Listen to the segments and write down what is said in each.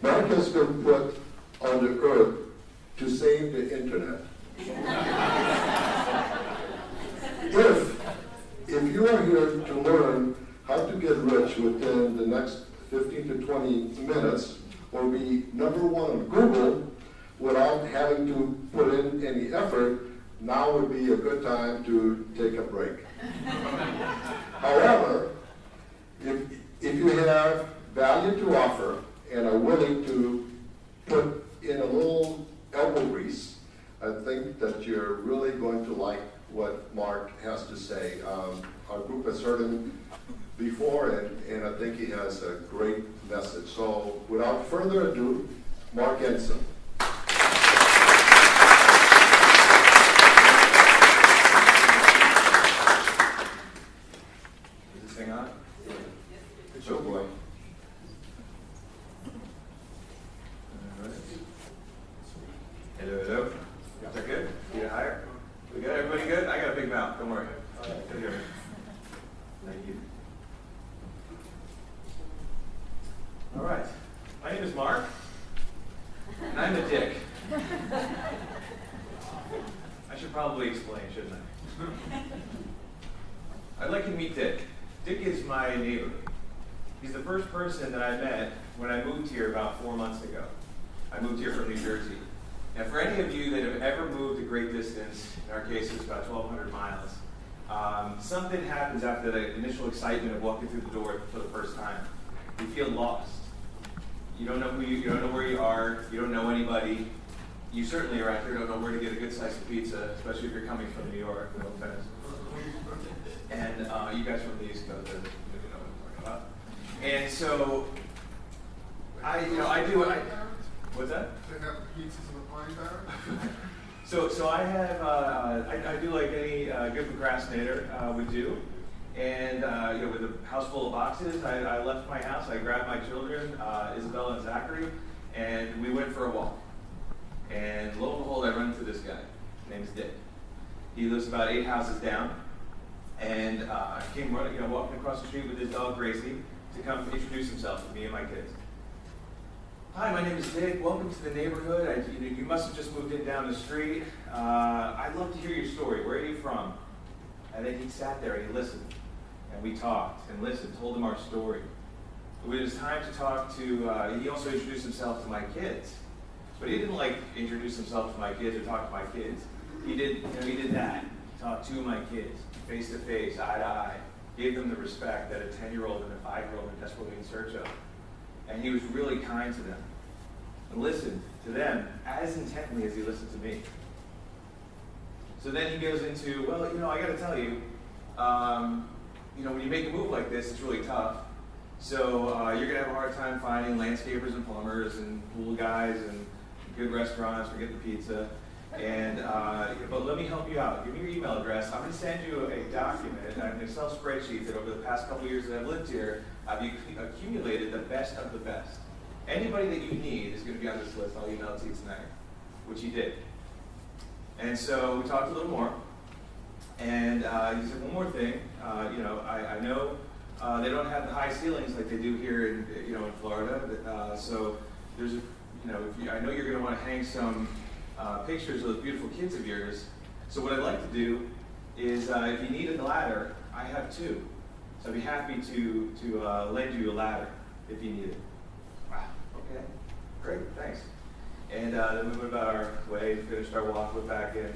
Mark has been put on the earth to save the internet. If you are here to learn how to get rich within the next 15 to 20 minutes, or be number one on Google without having to put in any effort, now would be a good time to take a break. However, if you have value to offer and are willing to put in a little elbow grease, I think that you're really going to like what Mark has to say. Our group has heard him before, and I think he has a great message. So without further ado, Marc Ensign. Is this thing on? Good show, boy. Hello, hello. Is that good? You get higher? We good? Everybody good? I got a big mouth. Don't worry. Good here. Thank you. All right. My name is Mark, and I'm a dick. I should probably explain, shouldn't I? I'd like you to meet Dick. Dick is my neighbor. He's the first person that I met when I moved here about 4 months ago. I moved here from New Jersey. Now, for any of you that have ever moved a great distance, in our case it's about 1,200 miles, something happens after the initial excitement of walking through the door for the first time. You feel lost. You don't know you don't know where you are, you don't know anybody. You certainly are out here don't know where to get a good slice of pizza, especially if you're coming from New York, no offense. And you guys from the East Coast, you know what I'm talking about. And so, what's that? They have pizzas in the party bar? So I have, I do like any good procrastinator would do. And with a house full of boxes, I left my house, I grabbed my children, Isabella and Zachary, and we went for a walk. And lo and behold, I run into this guy. His name's Dick. He lives about 8 houses down. And I came running, walking across the street with his dog Gracie to come introduce himself to me and my kids. Hi, my name is Dick. Welcome to the neighborhood. You must have just moved in down the street. I'd love to hear your story. Where are you from? And then he sat there and he listened. And we talked and listened, told him our story. It was time to talk to, he also introduced himself to my kids. But he didn't introduce himself to my kids or talk to my kids. He did that. He talked to my kids, face to face, eye to eye. Gave them the respect that a 10-year-old and a 5-year-old are desperately in search of. And he was really kind to them and listened to them as intently as he listened to me. So then he goes into, well, I got to tell you, when you make a move like this, it's really tough. So you're going to have a hard time finding landscapers and plumbers and pool guys and good restaurants, forget the pizza. And but let me help you out. Give me your email address. I'm going to send you a document, an Excel spreadsheet that over the past couple of years that I've lived here, I've accumulated the best of the best. Anybody that you need is going to be on this list. I'll email it to you tonight, which he did. And so we talked a little more. And he said, one more thing. I know they don't have the high ceilings like they do here in Florida. So there's I know you're going to want to hang some pictures of those beautiful kids of yours. So what I'd like to do is, if you need a ladder, I have 2. So I'd be happy to lend you a ladder if you need it. Wow. Okay. Great. Thanks. And then we went about our way, finished our walk, went back in,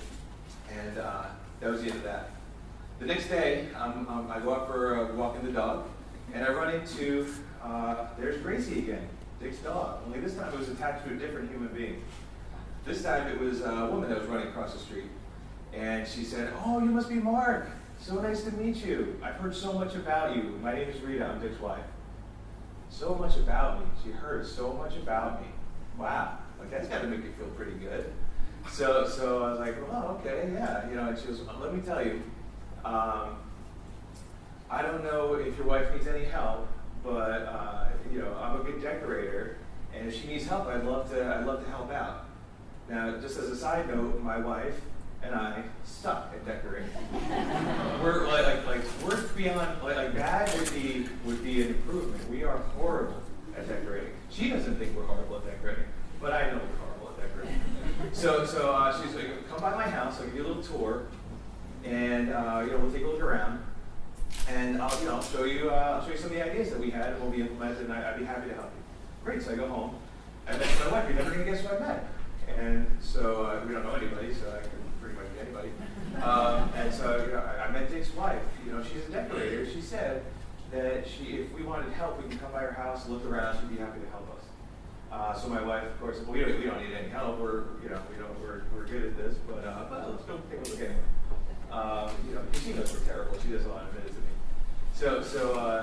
and that was the end of that. The next day, I go out for walking the dog, and I run into, there's Gracie again, Dick's dog. Only this time it was attached to a different human being. This time it was a woman that was running across the street. And she said, oh, you must be Mark. So nice to meet you. I've heard so much about you. My name is Rita, I'm Dick's wife. So much about me. She heard so much about me. Wow, that's got to make you feel pretty good. So I was like, well, okay, yeah. And she goes, let me tell you, I don't know if your wife needs any help, but I'm a good decorator, and if she needs help, I'd love to help out. Now, just as a side note, my wife and I suck at decorating. We're we're beyond that would be an improvement. We are horrible at decorating. She doesn't think we're horrible at but I know we're horrible at that group. So she's like, come by my house, I'll give you a little tour, and we'll take a look around, and I'll show you some of the ideas that we had and will be implemented, and I'd be happy to help you. Great, so I go home, and then my wife, you're never gonna guess who I met. And so we don't know anybody, so I can pretty much be anybody. And so I met Dick's wife. She's a decorator. She said that if we wanted help, we can come by her house, look around. She'd be happy to help us. So my wife, of course, said, well, we don't need any help. We're good at this, but let's go take a look anyway. Because she knows we're terrible. She doesn't want to admit it to me.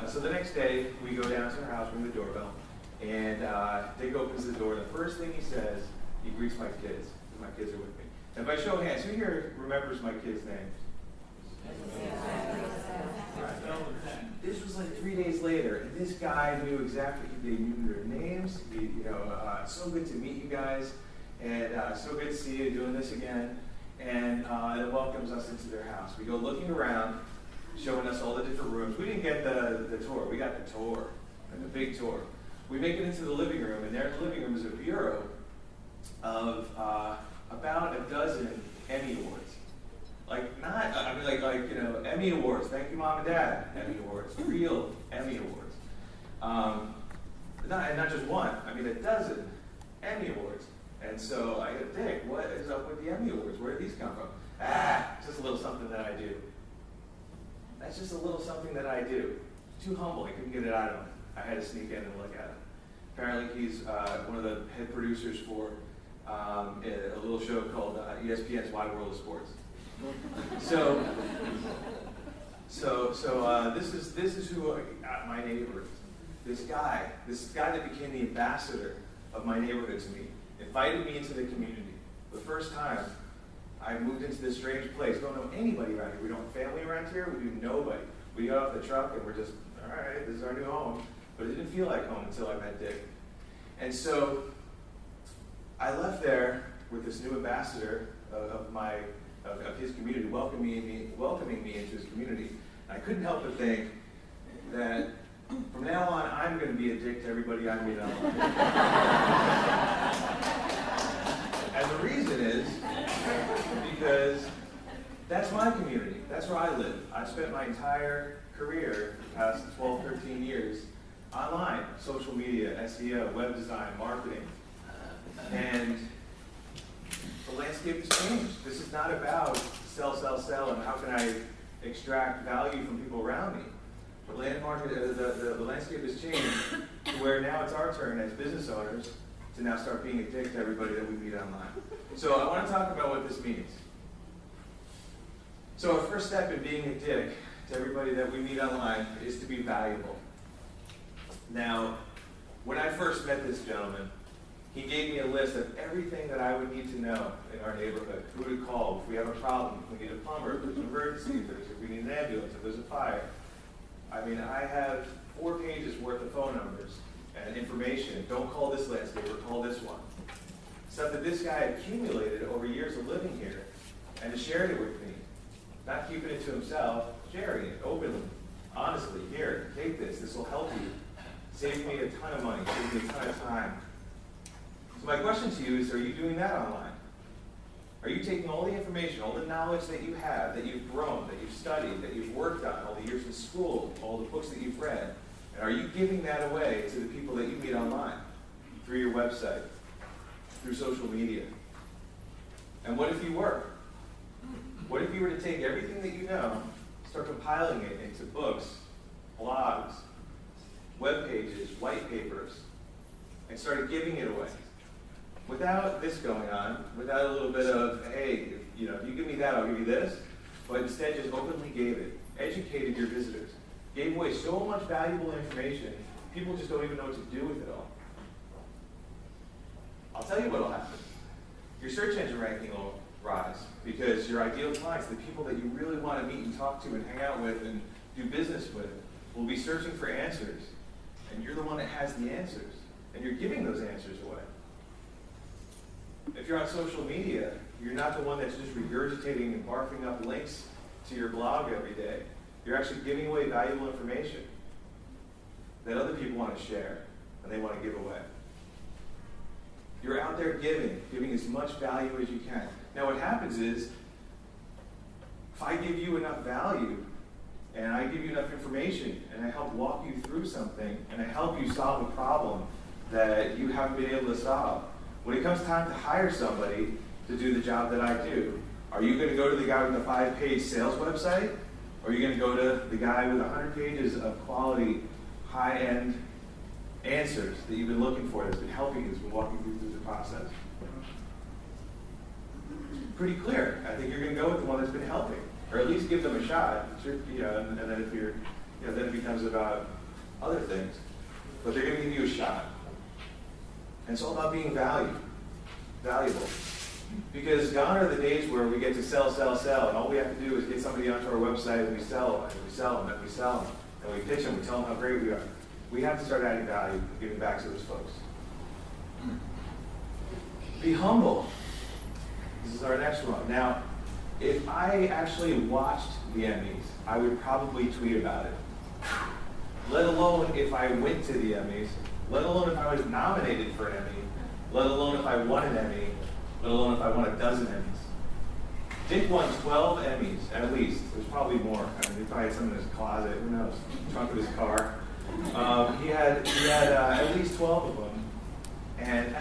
So the next day we go down to her house, ring the doorbell, and Dick opens the door. The first thing he says, he greets my kids, because my kids are with me. And by show of hands, who here remembers my kids' names? This was like 3 days later, and this guy knew exactly, they knew their names. So good to meet you guys, and so good to see you doing this again. And it welcomes us into their house. We go looking around, showing us all the different rooms. We didn't get the tour, we got the tour, and the big tour. We make it into the living room, and there in the living room is a bureau of about a dozen Emmy Awards. Emmy Awards, thank you Mom and Dad, Emmy Awards, real Emmy Awards. Not just one, a dozen Emmy Awards. And so I go, Dick, what is up with the Emmy Awards? Where did these come from? Just a little something that I do. That's just a little something that I do. Too humble, I couldn't get it out of him. I had to sneak in and look at him. Apparently he's one of the head producers for a little show called ESPN's Wide World of Sports. This is who my neighbor is. This guy that became the ambassador of my neighborhood to me, invited me into the community. The first time I moved into this strange place, don't know anybody around here. We don't have family around here, we do nobody. We got off the truck and we're just, all right, this is our new home. But it didn't feel like home until I met Dick. And so I left there with this new ambassador of his community, welcoming me into his community. And I couldn't help but think that from now on, I'm going to be a dick to everybody I meet online. And the reason is because that's my community. That's where I live. I've spent my entire career, the past 12, 13 years, online, social media, SEO, web design, marketing. And the landscape has changed. This is not about sell, and how can I extract value from people around me. The landscape has changed to where now it's our turn as business owners to now start being a dick to everybody that we meet online. So I want to talk about what this means. So our first step in being a dick to everybody that we meet online is to be valuable. Now, when I first met this gentleman, he gave me a list of everything that I would need to know in our neighborhood. Who to call if we have a problem, if we need a plumber, if there's an emergency, if we need an ambulance, if there's a fire. I have 4 pages worth of phone numbers and information. Don't call this landscaper, call this one. Stuff that this guy accumulated over years of living here and has shared it with me. Not keeping it to himself, sharing it openly, honestly. Here, take this. This will help you. Save me a ton of money, save me a ton of time. So my question to you is, are you doing that online? Are you taking all the information, all the knowledge that you have, that you've grown, that you've studied, that you've worked on, all the years in school, all the books that you've read, and are you giving that away to the people that you meet online, through your website, through social media? And what if you were? What if you were to take everything that you know, start compiling it into books, blogs, web pages, white papers, and started giving it away? Without this going on, without a little bit of, hey, if you give me that, I'll give you this, but instead just openly gave it, educated your visitors, gave away so much valuable information, people just don't even know what to do with it all. I'll tell you what will happen. Your search engine ranking will rise because your ideal clients, the people that you really want to meet and talk to and hang out with and do business with, will be searching for answers, and you're the one that has the answers, and you're giving those answers away. If you're on social media, you're not the one that's just regurgitating and barfing up links to your blog every day. You're actually giving away valuable information that other people want to share and they want to give away. You're out there giving as much value as you can. Now what happens is, if I give you enough value, and I give you enough information, and I help walk you through something, and I help you solve a problem that you haven't been able to solve, when it comes time to hire somebody to do the job that I do, are you going to go to the guy with the 5-page sales website? Or are you going to go to the guy with 100 pages of quality, high-end answers that you've been looking for, that's been helping you, that's been walking you through the process? Pretty clear. I think you're going to go with the one that's been helping, or at least give them a shot. And then if you're, then it becomes about other things. But they're going to give you a shot. And it's all about being valuable. Because gone are the days where we get to sell, and all we have to do is get somebody onto our website, and we sell them, and we sell them, and we sell them, and we pitch them, we tell them how great we are. We have to start adding value, giving back to those folks. Be humble. This is our next one. Now, if I actually watched the Emmys, I would probably tweet about it. Let alone if I went to the Emmys, let alone if I was nominated for an Emmy, let alone if I won an Emmy, let alone if I won a dozen Emmys. Dick won 12 Emmys, at least. There's probably more. I mean, he probably had some in his closet, who knows, trunk of his car. He had at least 12 of them. And,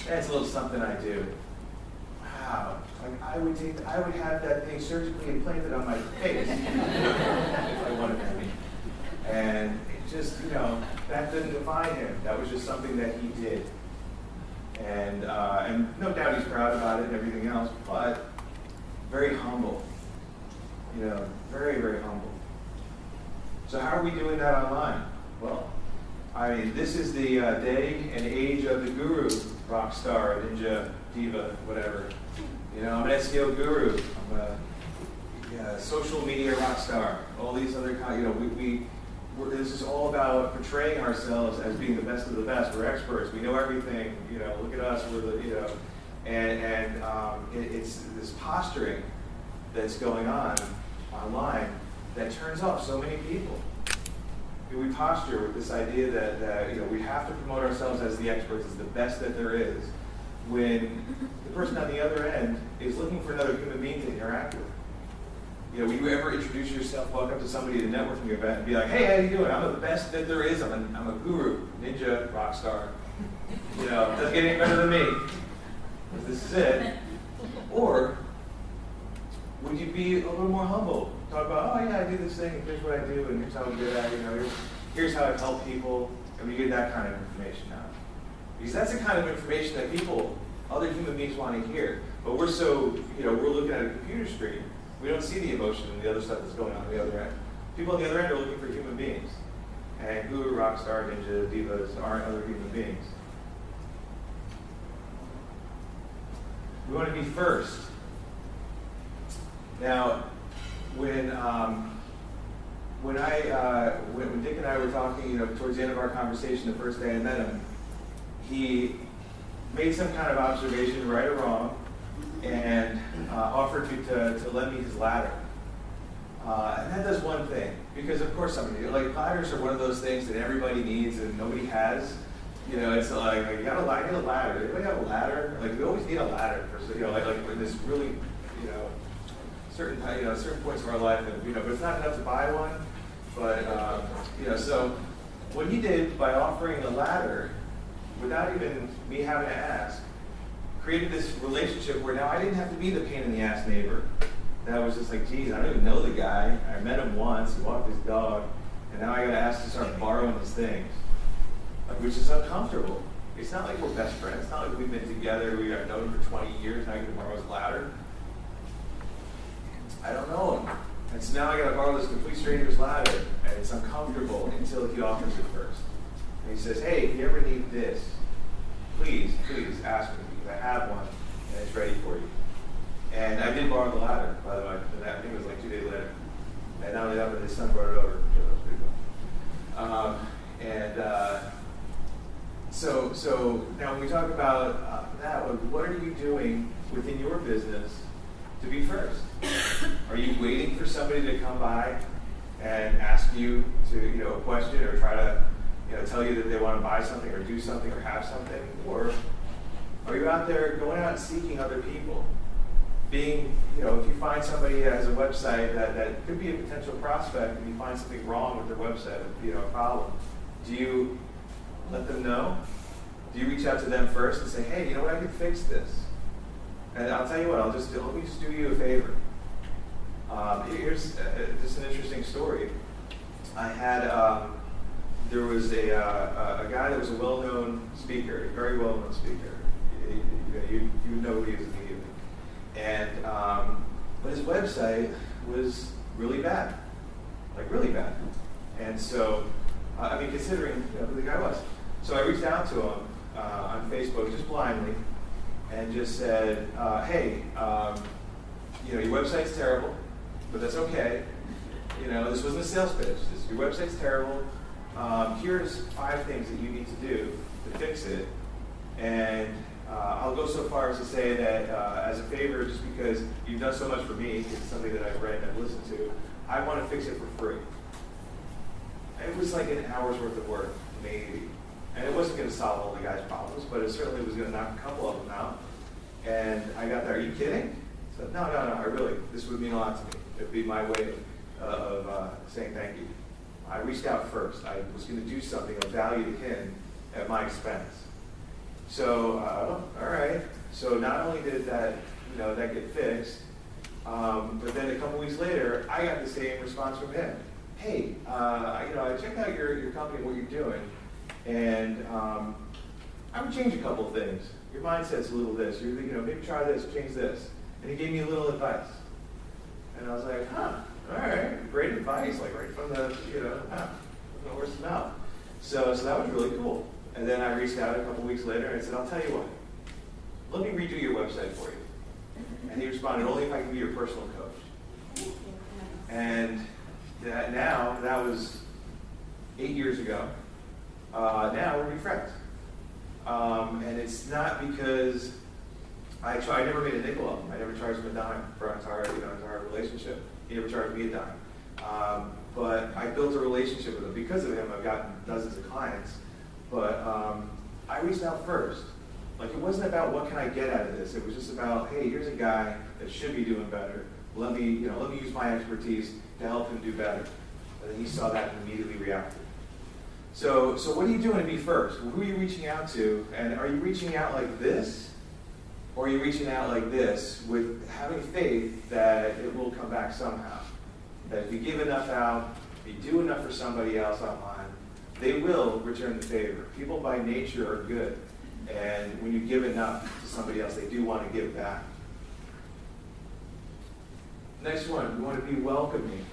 that's a little something I do. Wow. Like, I would have that thing surgically implanted on my face if I won an Emmy. And it just, that didn't define him. That was just something that he did. And no doubt he's proud about it and everything else, but very humble. Very, very humble. So how are we doing that online? Well, I mean, this is the day and age of the guru, rock star, ninja, diva, whatever. I'm an SEO guru. I'm a social media rock star. All these other this is all about portraying ourselves as being the best of the best. We're experts. We know everything. Look at us. We're the it's this posturing that's going on online that turns off so many people. We posture with this idea that we have to promote ourselves as the experts, as the best that there is, when the person on the other end is looking for another human being to interact with. Will you ever introduce yourself, walk up to somebody at a networking event and be like, hey, how you doing? I'm the best that there is. I'm a guru, ninja, rock star. Doesn't get any better than me. This is it. Or would you be a little more humble? Talk about, oh yeah, I do this thing, and here's what I do, and here's how I do that, here's how I've helped people, and we get that kind of information out. Because that's the kind of information that other human beings want to hear. But we're so, we're looking at a computer screen. We don't see the emotion and the other stuff that's going on the other end. People on the other end are looking for human beings. And guru, rock star, ninja, divas aren't other human beings. We want to be first. Now, when Dick and I were talking, towards the end of our conversation, the first day I met him, he made some kind of observation, right or wrong, and offered to lend me his ladder. And that does one thing, because of course ladders are one of those things that everybody needs and nobody has. It's like you got I need a ladder. Does anybody have a ladder? Like we always need a ladder for like this really certain points of our life, and but it's not enough to buy one. But so what he did by offering a ladder, without even me having to ask, created this relationship where now I didn't have to be the pain in the ass neighbor. That was just like, geez, I don't even know the guy. I met him once. He walked his dog, and now I got to ask to start borrowing his things, which is uncomfortable. It's not like we're best friends. It's not like we've been together. We have known him for 20 years. Now I get to borrow his ladder. I don't know him. And so now I got to borrow this complete stranger's ladder, and it's uncomfortable until he offers it first. And he says, hey, if you ever need this, please ask me, because I have one, and it's ready for you. And I did borrow the ladder, by the way. I think it was like 2 days later. And not only that, but his son brought it over. So that was pretty cool. So now when we talk about that, what are you doing within your business to be first? Are you waiting for somebody to come by and ask you to, a question, or try to, tell you that they want to buy something or do something or have something? Or are you out there going out and seeking other people? Being, if you find somebody that has a website that could be a potential prospect and you find something wrong with their website, a problem, do you let them know? Do you reach out to them first and say, hey, you know what, I can fix this? And I'll tell you what, let me just do you a favor. Here's just an interesting story. I had, there was a guy that was a well-known speaker, a very well-known speaker. You know who he is immediately. And, but his website was really bad, like really bad. And so, considering who the guy was. So I reached out to him on Facebook, just blindly, and just said, hey, your website's terrible, but that's okay. This wasn't a sales pitch. Your website's terrible. Here's 5 things that you need to do to fix it. And I'll go so far as to say that as a favor, just because you've done so much for me, it's something that I've read and I've listened to, I want to fix it for free. It was like an hour's worth of work, maybe. And it wasn't going to solve all the guy's problems, but it certainly was going to knock a couple of them out. And I got there, are you kidding? So, no, I really, this would mean a lot to me. It would be my way of saying thank you. I reached out first. I was going to do something of value to him at my expense. So, all right. So not only did that, that get fixed, but then a couple weeks later, I got the same response from him. Hey, I checked out your company, what you're doing, and I would change a couple of things. Your mindset's a little this. Maybe try this, change this. And he gave me a little advice. And I was like, all right, great advice, like right from the, the horse's mouth. So that was really cool. And then I reached out a couple weeks later and I said, I'll tell you what, let me redo your website for you. And he responded, only if I can be your personal coach. And that was 8 years ago. Now we're good friends. And it's not because I never made a nickel of him. I never charged him a dime for our entire relationship. He never charged me a dime. But I built a relationship with him. Because of him, I've gotten dozens of clients. But I reached out first. Like, it wasn't about what can I get out of this. It was just about, hey, here's a guy that should be doing better. Let me use my expertise to help him do better. And then he saw that and immediately reacted. So what are you doing to be first? Who are you reaching out to? And are you reaching out like this? Or are you reaching out like this with having faith that it will come back somehow? That if you give enough out, if you do enough for somebody else online, they will return the favor. People by nature are good. And when you give enough to somebody else, they do want to give back. Next one, we want to be welcoming.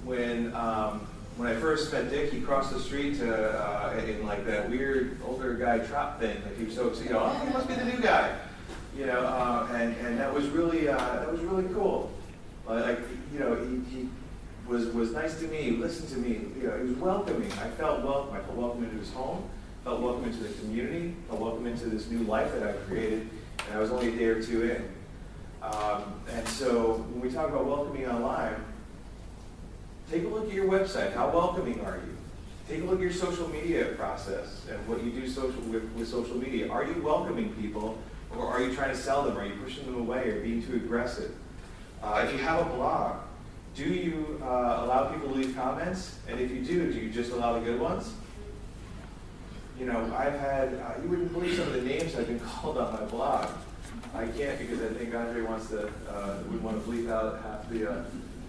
When I first met Dick, he crossed the street in like that weird older guy trot thing. Like he was so excited, oh, he must be the new guy, and that was really cool. He was nice to me, listened to me. He was welcoming. I felt welcome. I felt welcome into his home. Felt welcome into the community. Felt welcome into this new life that I've created. And I was only a day or two in. And so when we talk about welcoming online, take a look at your website. How welcoming are you? Take a look at your social media process and what you do with social media. Are you welcoming people, or are you trying to sell them? Are you pushing them away or being too aggressive? If you have a blog, do you allow people to leave comments? And if you do you just allow the good ones? I've had, you wouldn't believe some of the names I've been called on my blog. I can't because I think Andre would want to bleep out half the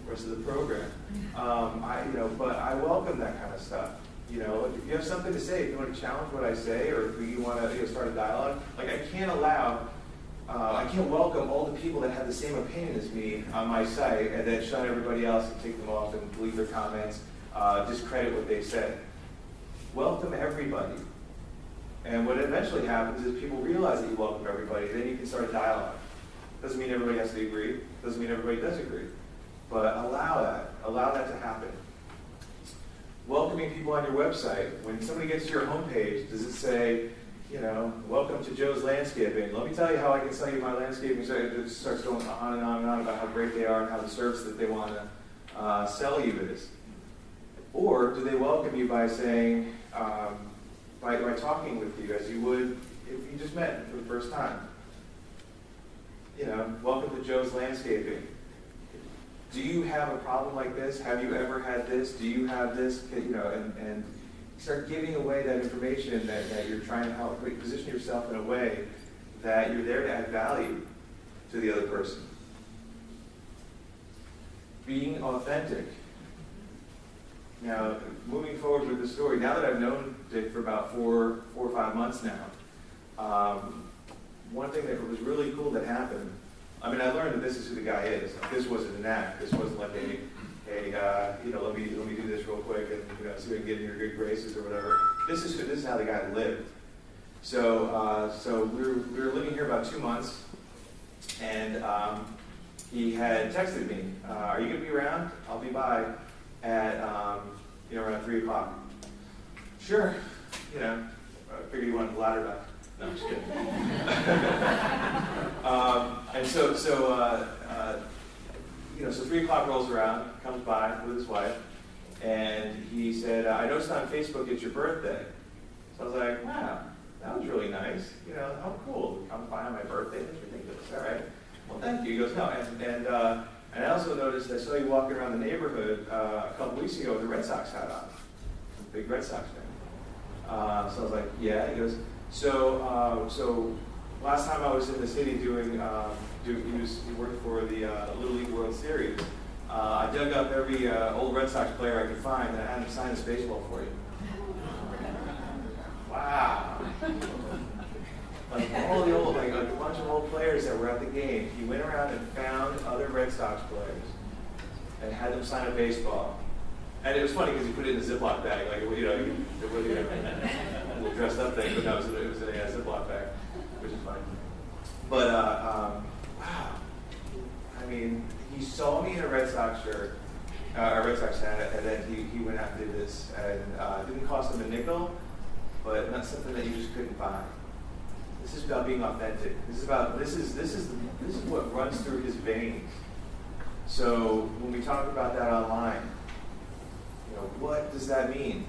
rest of the program. But I welcome that kind of stuff. If you have something to say, if you want to challenge what I say, or if you want to start a dialogue, like I can't welcome all the people that have the same opinion as me on my site and then shun everybody else and take them off and delete their comments, discredit what they said. Welcome everybody. And what eventually happens is people realize that you welcome everybody, then you can start a dialogue. Doesn't mean everybody has to agree, doesn't mean everybody does agree. But allow that to happen. Welcoming people on your website. When somebody gets to your homepage, does it say, welcome to Joe's Landscaping. Let me tell you how I can sell you my landscaping. So it starts going on and on and on about how great they are and how the service that they want to sell you is. Or do they welcome you by saying, by talking with you as you would if you just met for the first time? You know, welcome to Joe's Landscaping. Do you have a problem like this? Have you ever had this? Do you have this? You know, and start giving away that information that you're trying to help position yourself in a way that you're there to add value to the other person. Being authentic. Now, moving forward with the story, now that I've known Dick for about four or 5 months now, one thing that was really cool that happened, I mean, I learned that this is who the guy is. Like, this wasn't an act. This wasn't like you know, let me do this real quick and, you know, see if I can get in your good graces or whatever. This is how the guy lived. So we were living here about 2 months, and he had texted me, "Are you gonna be around? I'll be by at you know, around 3 o'clock." Sure. You know, I figured he wanted the ladder back. No, I'm just kidding. And you know, so 3 o'clock rolls around, comes by with his wife, and he said, "I noticed on Facebook it's your birthday." So I was like, "Wow, that was really nice. You know, oh cool, come by on my birthday? That's ridiculous. All right. Well, thank you." He goes, "No, and I also noticed I saw you walking around the neighborhood a couple weeks ago with a Red Sox hat on. I'm a big Red Sox fan." So I was like, "Yeah." He goes, So last time I was in the city he worked for the Little League World Series. I dug up every old Red Sox player I could find and I had him sign his baseball for you." Wow. Like all the old, like a bunch of old players that were at the game. He went around and found other Red Sox players and had them sign a baseball. And it was funny because he put it in a Ziploc bag, like, you know, it was a little dressed up thing, but no, it was in a Ziploc bag, which is funny. But, wow. I mean, he saw me in a Red Sox shirt, a Red Sox hat, and then he went out and did this. And it didn't cost him a nickel, but not something that you just couldn't buy. This is about being authentic. This is what runs through his veins. So when we talk about that online, you know, what does that mean?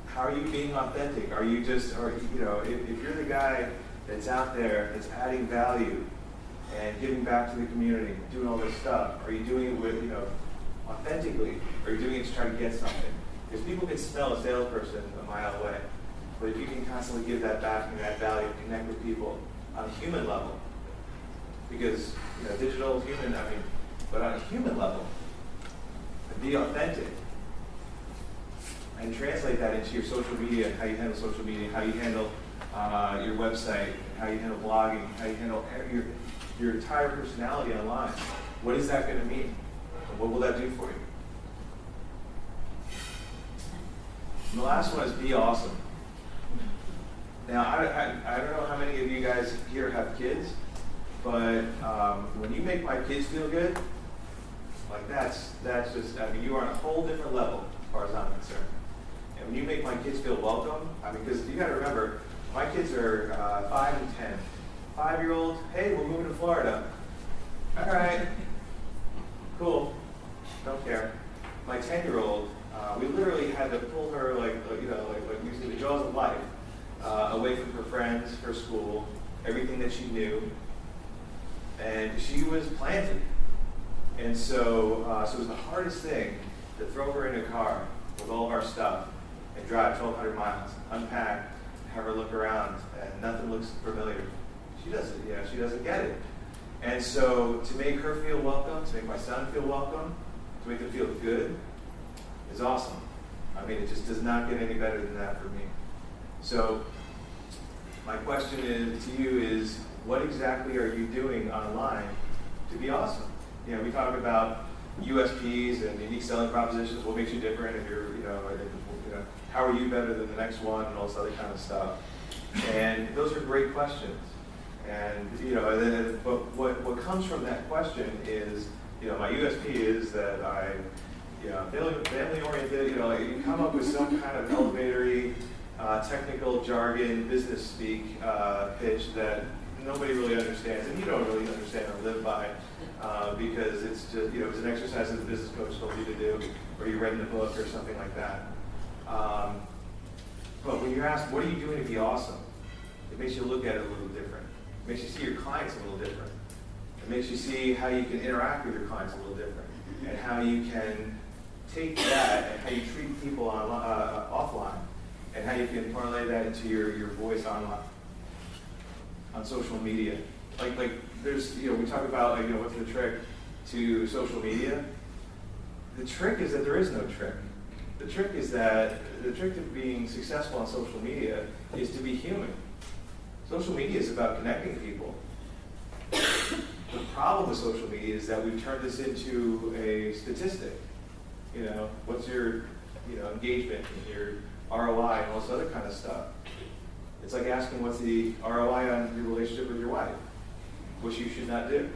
How are you being authentic? Are you just, or you know, if you're the guy that's out there, that's adding value and giving back to the community, doing all this stuff, are you doing it with, you know, authentically? Or are you doing it to try to get something? Because people can smell a salesperson a mile away. But if you can constantly give that back and add value, connect with people on a human level, because, you know, digital, human, I mean, but on a human level, and be authentic, and translate that into your social media, how you handle social media, how you handle your website, how you handle blogging, how you handle your entire personality online. What is that going to mean? And what will that do for you? And the last one is be awesome. Now, I don't know how many of you guys here have kids, but when you make my kids feel good, like that's just, I mean, you are on a whole different level as far as I'm concerned. And when you make my kids feel welcome, I mean, because you got to remember, my kids are 5 and 10. 5-year-old, "Hey, we're moving to Florida." All right, cool, don't care. My 10-year-old, we literally had to pull her like using the jaws of life, away from her friends, her school, everything that she knew, and she was planted. And so it was the hardest thing to throw her in a car with all of our stuff and drive 1,200 miles, unpack, have her look around, and nothing looks familiar. She doesn't get it. And so to make her feel welcome, to make my son feel welcome, to make them feel good, is awesome. I mean, it just does not get any better than that for me. So my question to you is, what exactly are you doing online to be awesome? You know, we talk about USPs and unique selling propositions. What makes you different? If you're, how are you better than the next one, and all this other kind of stuff. And those are great questions. And but what comes from that question is, my USP is that I, family oriented. You come up with some kind of elevatory, technical jargon, business speak pitch that nobody really understands, and you don't really understand or live by, because it's just, it's an exercise that the business coach told you to do, or you read in the book or something like that. But when you're asked, what are you doing to be awesome? It makes you look at it a little different. It makes you see your clients a little different. It makes you see how you can interact with your clients a little different, and how you can take that and how you treat people offline, and how you can parlay that into your voice online, on social media. Like there's, we talk about, what's the trick to social media? The trick is that there is no trick. The trick to being successful on social media is to be human. Social media is about connecting people. The problem with social media is that we've turned this into a statistic. What's your, engagement and your ROI and all this other kind of stuff. It's like asking what's the ROI on your relationship with your wife, which you should not do.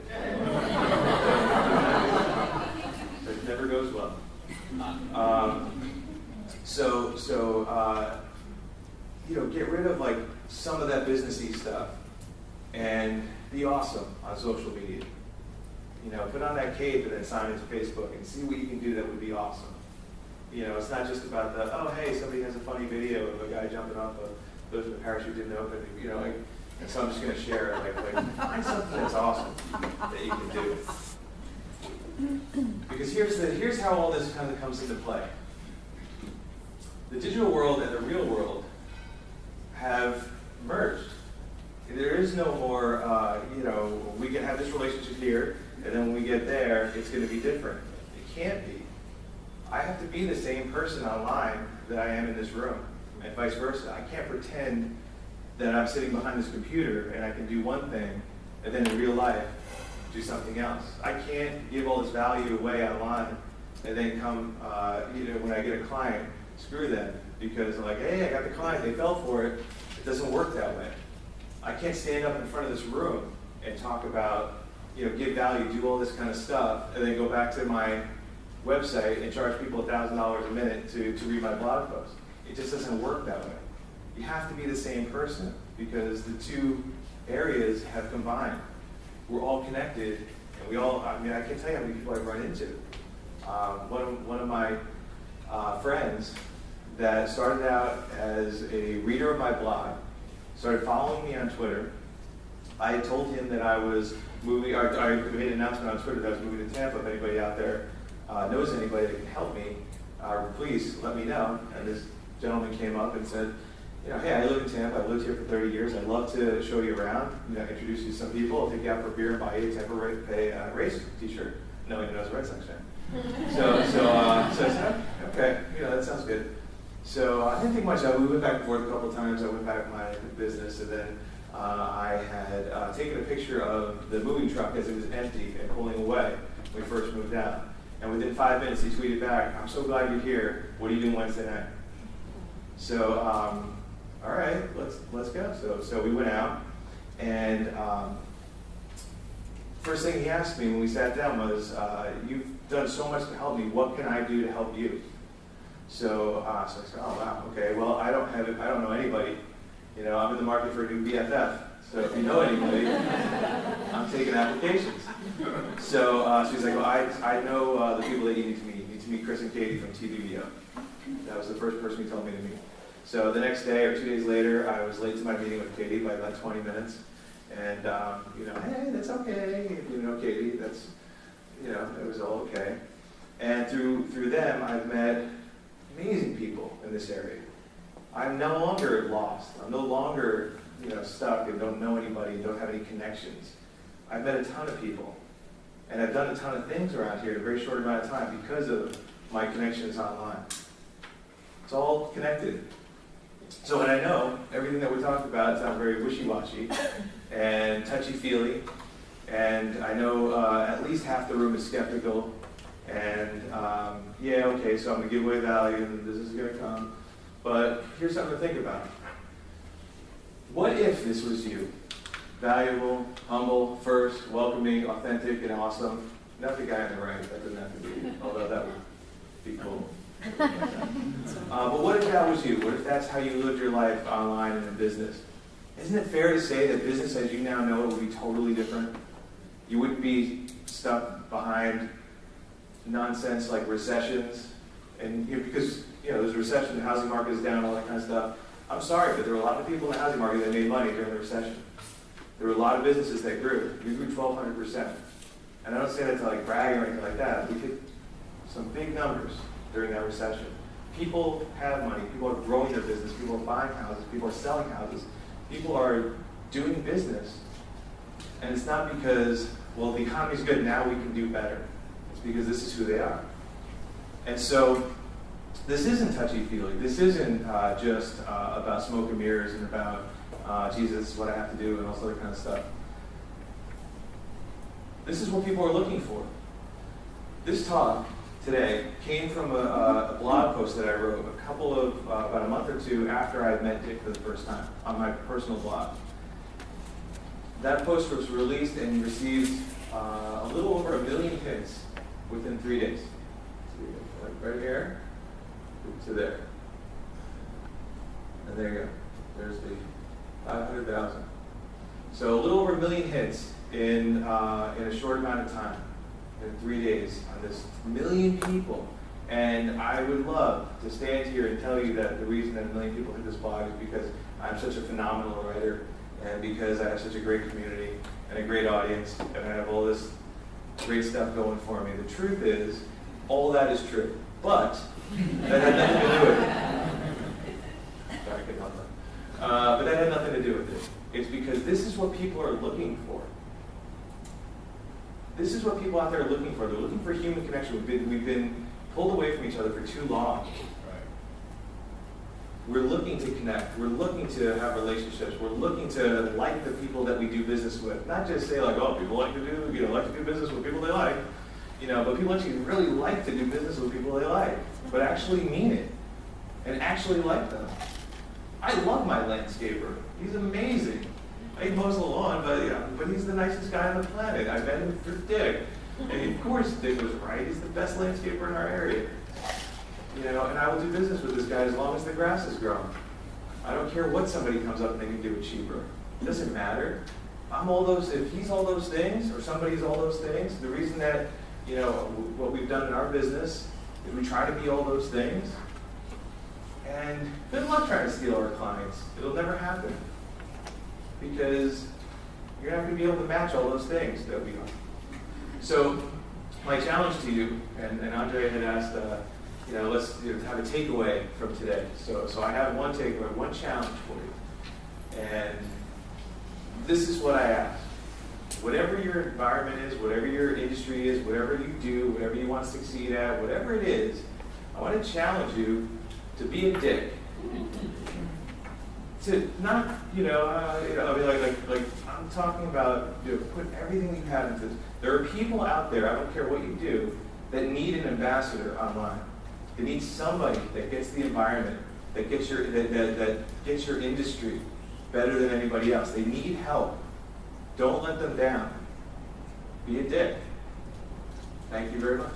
It never goes well. Get rid of like some of that businessy stuff and be awesome on social media. Put on that cape and then sign into Facebook and see what you can do that would be awesome. It's not just about the, oh, hey, somebody has a funny video of a guy jumping off the parachute didn't open, and so I'm just going to share it. Like find something that's awesome that you can do. Because here's how all this kind of comes into play. The digital world and the real world have merged. There is no more, we can have this relationship here, and then when we get there, it's going to be different. It can't be. I have to be the same person online that I am in this room, and vice versa. I can't pretend that I'm sitting behind this computer and I can do one thing, and then in real life, do something else. I can't give all this value away online, and then come, when I get a client, screw them, because I'm like, hey, I got the client, they fell for it. It doesn't work that way. I can't stand up in front of this room and talk about, give value, do all this kind of stuff, and then go back to my website and charge people $1,000 a minute to read my blog post. It just doesn't work that way. You have to be the same person because the two areas have combined. We're all connected, and I can't tell you how many people I've run into. One of my friends that started out as a reader of my blog, started following me on Twitter. I had told him that I was moving, I made an announcement on Twitter that I was moving to Tampa. If anybody out there knows anybody that can help me, please let me know. And this gentleman came up and said, hey, I live in Tampa. I've lived here for 30 years. I'd love to show you around, introduce you to some people. I'll take you out for a beer and buy you a Tampa Bay Rays t-shirt. No, he knows a Red Sox fan. So I said, okay, that sounds good. So I didn't think much of it. We went back and forth a couple of times. I went back to my business, and then I had taken a picture of the moving truck as it was empty and pulling away when we first moved out. And within 5 minutes, he tweeted back, I'm so glad you're here. What are you doing Wednesday night? So, all right, let's go. So we went out, and first thing he asked me when we sat down was, you've done so much to help me. What can I do to help you? So I said, oh wow, okay. Well, I don't know anybody. I'm in the market for a new BFF. So if you know anybody, I'm taking applications. So she's like, well, I know the people that you need to meet. You need to meet Chris and Katie from TVBO. That was the first person he told me to meet. So the next day or 2 days later, I was late to my meeting with Katie by about 20 minutes. And, hey, that's okay. Katie, that's, it was all okay. And through them, I've met amazing people in this area. I'm no longer lost. I'm no longer, stuck and don't know anybody and don't have any connections. I've met a ton of people. And I've done a ton of things around here in a very short amount of time because of my connections online. It's all connected. So, and I know everything that we talked about sounds very wishy-washy and touchy-feely. And I know at least half the room is skeptical. And yeah, okay, so I'm going to give away value and this is going to come. But here's something to think about. What if this was you? Valuable, humble, first, welcoming, authentic, and awesome. Not the guy on the right, that doesn't have to be, although that would be cool. But what if that was you? What if that's how you lived your life online and in business? Isn't it fair to say that business as you now know it would be totally different? You wouldn't be stuck behind nonsense like recessions, and because there's a recession, the housing market is down, all that kind of stuff. I'm sorry, but there were a lot of people in the housing market that made money during the recession. There were a lot of businesses that grew. We grew 1,200%. And I don't say that to like brag or anything like that. We hit some big numbers during that recession. People have money. People are growing their business. People are buying houses. People are selling houses. People are doing business. And it's not because, well, the economy's good, now we can do better. It's because this is who they are. And so this isn't touchy-feely. This isn't just about smoke and mirrors and about, Jesus, this is what I have to do and all this other kind of stuff. This is what people are looking for. This talk today came from a blog post that I wrote about a month or two after I met Dick for the first time on my personal blog. That post was released and received a little over 1 million hits within 3 days. Right here to there. And there you go. There's the 500,000. So a little over 1 million hits in a short amount of time, in 3 days, on this 1 million people. And I would love to stand here and tell you that the reason that 1 million people hit this blog is because I'm such a phenomenal writer, and because I have such a great community and a great audience, and I have all this great stuff going for me. The truth is, all that is true, but that had nothing to do with it. Sorry, I couldn't help that. But that had nothing to do with it. It's because this is what people are looking for. This is what people out there are looking for. They're looking for human connection. We've been pulled away from each other for too long. Right. We're looking to connect. We're looking to have relationships. We're looking to like the people that we do business with. Not just say like, oh, people like to do business with people they like. But people actually really like to do business with people they like, but actually mean it and actually like them. I love my landscaper. He's amazing. He mows the lawn, but he's the nicest guy on the planet. I met him through Dick. And of course Dick was right. He's the best landscaper in our area. And I will do business with this guy as long as the grass is growing. I don't care what somebody comes up and they can do it cheaper. It doesn't matter. If he's all those things, or somebody's all those things, the reason that, what we've done in our business is we try to be all those things. And good luck trying to steal our clients. It'll never happen. Because you're not going to be able to match all those things that we are. So my challenge to you, and Andre had asked, let's have a takeaway from today. So I have one takeaway, one challenge for you. And this is what I ask. Whatever your environment is, whatever your industry is, whatever you do, whatever you want to succeed at, whatever it is, I want to challenge you to be a dick. To not, I'm talking about, put everything you have into this. There are people out there, I don't care what you do, that need an ambassador online. They need somebody that gets the environment, that gets your industry better than anybody else. They need help. Don't let them down. Be a dick. Thank you very much.